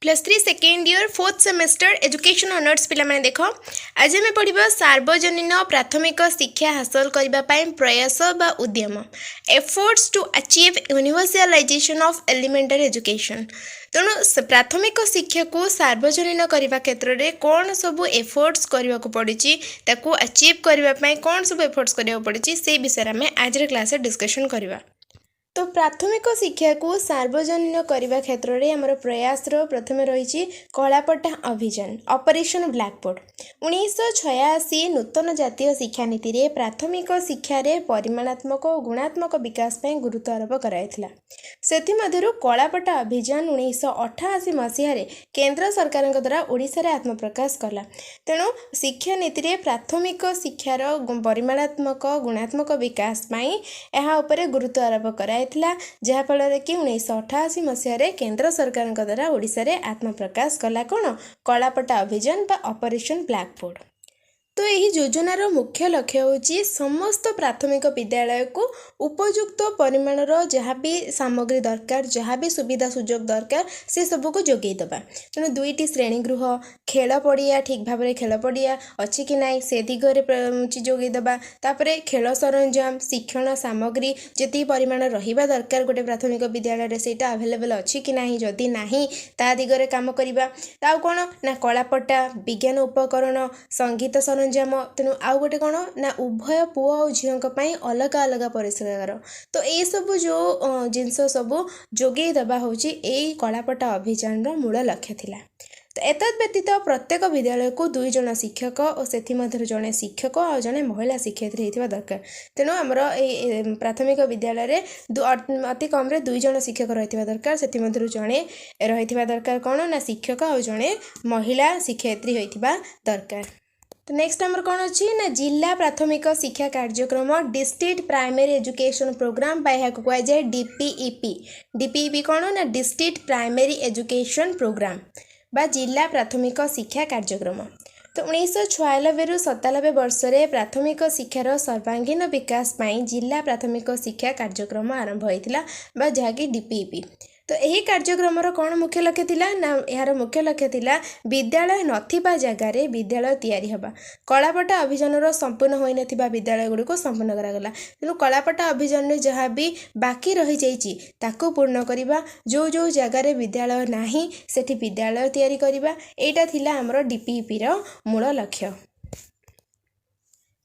+3 second year 4th semester education honours पिला माने देखो आज आम पढ़ा सार्वजनीन प्राथमिक शिक्षा हासिल करने प्रयास बा उद्यम efforts to achieve universalization of elementary education. तेणु प्राथमिक शिक्षा को सार्वजनीन करने क्षेत्र में कौन सब एफर्ट्स करने को पड़ी ताकू अचीव करने कौन सब एफर्ट्स करने पड़ी से विषय में आज क्लास डिस्कशन करवा। तो प्राथमिक शिक्षा को सार्वजनीन करने क्षेत्र में आमर प्रयास प्रथम रही कलापट्टा अभियान ऑपरेशन ब्लैकबोर्ड 1986 नूतन जातीय शिक्षा नीति रे प्राथमिक शिक्षा रे परिमाणात्मक और गुणात्मक विकास पर गुरुत्व आरोप कराइथिला। सेथिमध्यरु कलापट्टा अभियान 1988 मसीह केंद्र सरकार द्वारा ओडिशा रे आत्मप्रकाश कला। तेणु शिक्षा नीति रे प्राथमिक शिक्षार परिमाणात्मक गुणात्मक विकास पाई एहा उपरे गुरुत्व आरोप कराइथिला, जहाँफल कि 1988 मसीह केंद्र सरकार द्वारा ओडिशा रे आत्मप्रकाश कला कौन कलापट्टा अभियान बा ऑपरेशन ब्लैकबोर्ड। तो यही योजनार मुख्य लक्ष्य होची समस्त प्राथमिक विद्यालय को उपयुक्त परिमाणर जहाँ भी सामग्री दरकार जहाँ भी सुविधा सुजोग दरकार से सबको को जोगई दबा। तेणु 2टी श्रेणीगृह खेल पड़िया ठीक भाव में खेल पड़िया अच्छी कि ना से दिगरे जोगई दबा। तापर खेल सरंजाम शिक्षण सामग्री जी परिमाण रहा दरकार गोटे प्राथमिक विद्यालय से अवेलेबल अच्छी कि ना जदि ना ता दिगरे काम करवा। कौन ना कलापट्टा विज्ञान उपकरण संगीत सरंजाम तेणु आउ गोटे कौन ना उभय पुओ और झील अलग अलग परिष्कार। तो ये सब जो जिनस सब जोगई दबा होची एई कलापट्टा अभियान मूल लक्ष्य थिला। तो एतद व्यतीत प्रत्येक विद्यालय को 2 जन शिक्षक और से जड़े शिक्षक और जड़े महिला शिक्षयित्री होता दरकार। तेणु आमर प्राथमिक विद्यालय रे अति कम 2 जन शिक्षक रही दरकार, से जड़े रही दरकार कौन ना शिक्षक और जड़े महिला शिक्षयित्री होता दरकार। तो नेक्स्ट आमर कौन अच्छी ना जिला प्राथमिक शिक्षा कार्यक्रम डिस्ट्रिक्ट प्राइमरी एजुकेशन प्रोग्राम कह जाए डीपीईपी। डीपीईपी कौन ना डिस्ट्रिक्ट प्राइमरी एजुकेशन प्रोग्राम बा जिला प्राथमिक शिक्षा कार्यक्रम। तो 1996 रु 97 वर्ष रे प्राथमिक शिक्षार सर्वांगीन विकास पाई जिला प्राथमिक शिक्षा कार्यक्रम आरंभ होइतिला बा जहाँकि डीपीईपी। तो यही कार्यक्रम कौन मुख्य लक्ष्य थिला ना यार मुख्य लक्ष्य थिला विद्यालय नथिबा जगार विद्यालय तैयारी हबा। कलापट्टा अभियान संपूर्ण होई नथिबा विद्यालय गुडी को संपूर्ण करागला। तेणु कलापट्टा अभियान में जहाँ भी बाकी रही जाइछि ताको पूर्ण करिबा, जो जो जगार विद्यालय नाही सेठी विद्यालय तैयारी करिबा, एटा थिला हमर डीपीईपी रो मूल लक्ष्य।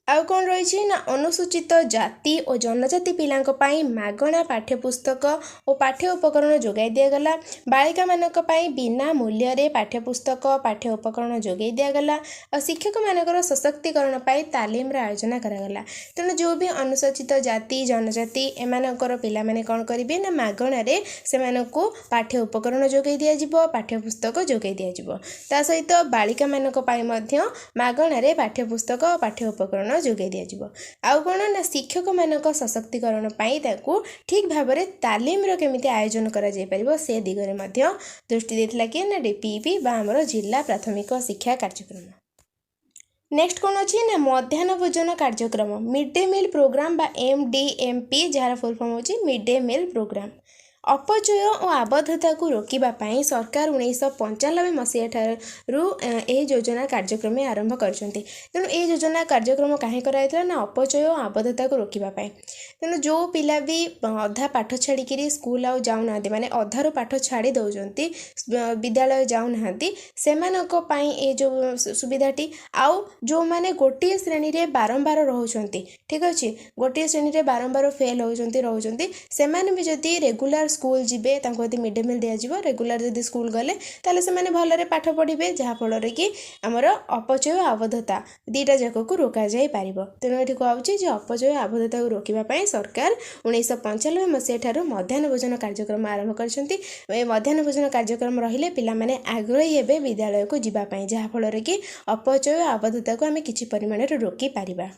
आउ कौन रही ना अनुसूचित जाति और जनजाति पिलांक पाई मागणा पाठ्यपुस्तक और पाठ्य उपकरण जोगाई दिगला। बालिका मानक पाई बिना मूल्य रे पाठ्यपुस्तक पाठ्य उपकरण जोगाई दिगला और शिक्षक मानकर सशक्तिकरण पाई तालीम रा आयोजन करागला। तेणु जो भी अनुसूचित जाति जनजाति एमानकर पिला माने कौन करिवे ना मागणा रे सेमानकु पाठ्य उपकरण जोगाई दिया जिवो, पाठ्यपुस्तक जोगाई दिया जिवो। ता सहित बालिका मानक पाई मध्य मागणा रे पाठ्यपुस्तक पाठ्य उपकरण जोगाई दिया जिवो। आउ कौन ना शिक्षक मानक सशक्तिकरण पाई ताकू ठीक भाव में तालीम रो केमिति आयोजन करा जाय परिबो से दिगरे मध्य दृष्टि देथिला कि ना डीपीईपी बा हमर जिला प्राथमिक शिक्षा कार्यक्रम। नेक्स्ट कौन अच्छी ना मध्याह्न भोजन कार्यक्रम मिड डे मिल प्रोग्राम बा MDMP जार फुल फॉर्म होची मिड डे मिल प्रोग्राम। अपचय और आबद्धता को रोकवा पाई सरकार 1995 मसीहा योजना कार्यक्रम आरंभ करछंती। तेणु ये योजना कार्यक्रम कहीं कराइला ना अपचय और आबद्धता को रोकवा पाई। तेणु जो पिला भी अधा पाठ छाड़ी स्कूल आउ जाऊना माने अधारू पाठ छाड़ी दौरान विद्यालय जाऊना से ये जो सुविधाटी आउ जो माने गोटे श्रेणी रे बारंबार रोचंती ठीक अच्छे गोटे श्रेणी रे बारंबार फेल होती से भी जदि रेगुलर स्कूल जीवे तांको मिड डे मिल दिया जिवो, रेगुलर जदि स्कूल गले ताले से माने भलरे पाठ पढ़िबे जहाँफल कि आमर अपचय और आबद्धता दीटा जाक को रोका जाई पारिबो। तेणु ये कहूँ जे अपचय और आबद्धता को रोकवाई सरकार 1995 मसीहा मध्याह्न भोजन कार्यक्रम आरंभ करछंती। मध्याह्न भोजन कार्यक्रम रहिले पिला माने आग्रही हेबे विद्यालय को जीवा पाई जहाँफल कि अपचय और आबद्धता को आमे किछि परिमाण रे रोकी पारिबा।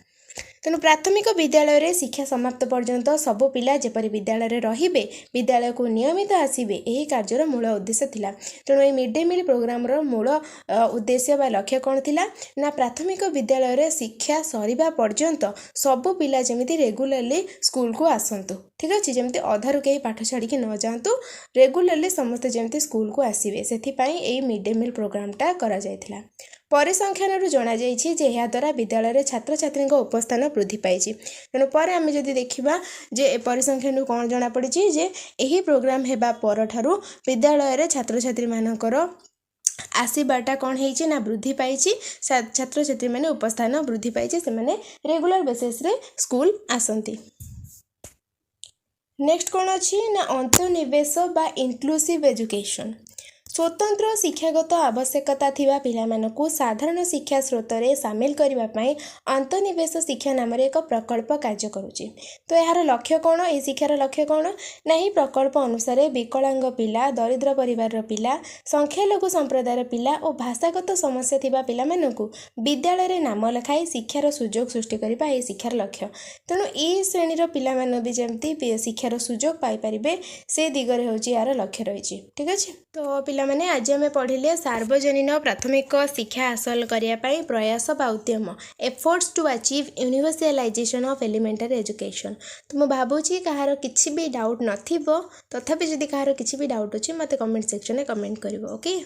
तेणु प्राथमिक विद्यालय रे शिक्षा समाप्त पर्यंत सबु पिला जेपरि विद्यालय रे रहिबे विद्यालय को नियमित आसिबे एही कार्यर मूल उद्देश्य थिला। तेणु ए मिड डे मील प्रोग्राम रो मूल उद्देश्य बा लक्ष्य कौन थिला ना प्राथमिक विद्यालय रे शिक्षा सरिबा पर्यंत सबु पिला जेमिति रेगुलरली स्कूल को आसंतु। ठीक अछि जेमिति अधारु केही पाठ छाड़ी कि न जांतु रेगुलरली समस्त जेमिति स्कूल को आसीबे सेथि पई एही मिड डे मील प्रोग्राम टा करा जायथिला। परिसंख्यान जना जाइछि जे ଏହା द्वारा विद्यालय रे छात्र छात्री उपस्थान वृद्धि पाइछि। तेणु पर आम जदि देखा जे परिसंख्यान कौन जना पड़ी जे यही प्रोग्राम हेबा पर ठारू विद्यालय रे छात्र छात्री मानकर आसीबाटा कौन है ना वृद्धि पाई छात्र छात्री मैंने उपस्थान वृद्धि पाई से रेगुलर बेसिस रे स्कूल आसंती। नेक्स्ट कौन अच्छी ना अंतर्निवेश बा इंक्लूसिव एजुकेशन स्वतंत्र शिक्षागत आवश्यकता थिबा पिलामानकु साधारण शिक्षा स्रोत रे सामिल करिबा पई अंतर्निवेश शिक्षा नाम रे एक प्रकल्प कार्य करूची। तो यार लक्ष्य कौन ए शिक्षार लक्ष्य कौन ना ही प्रकल्प अनुसार विकलांग पिला दरिद्र परिवार पिला संख्यालघु संप्रदायर पिला और भाषागत समस्या थिबा पिलामानकु विद्यालय रे नाम लिखाई शिक्षार सुजोग सृष्टि करिबा ए शिक्षार लक्ष्य। तेणु ए श्रेणीर पिलामान भी जमती शिक्षार सुजोग पाई परिबे से दिगरे होची यार लक्ष्य रहिची। ठीक अछि तो पिला माने आज आम पढ़िले सार्वजनीन प्राथमिक शिक्षा हासिल करने प्रयास बा उद्यम efforts to achieve universalization of elementary education. तो मैं भावुची कहार किसी भी डाउट नथिबो तथापि जदि कहार किसी भी डाउट अच्छी मत कमेंट सेक्शन में कमेंट करिवो। ओके।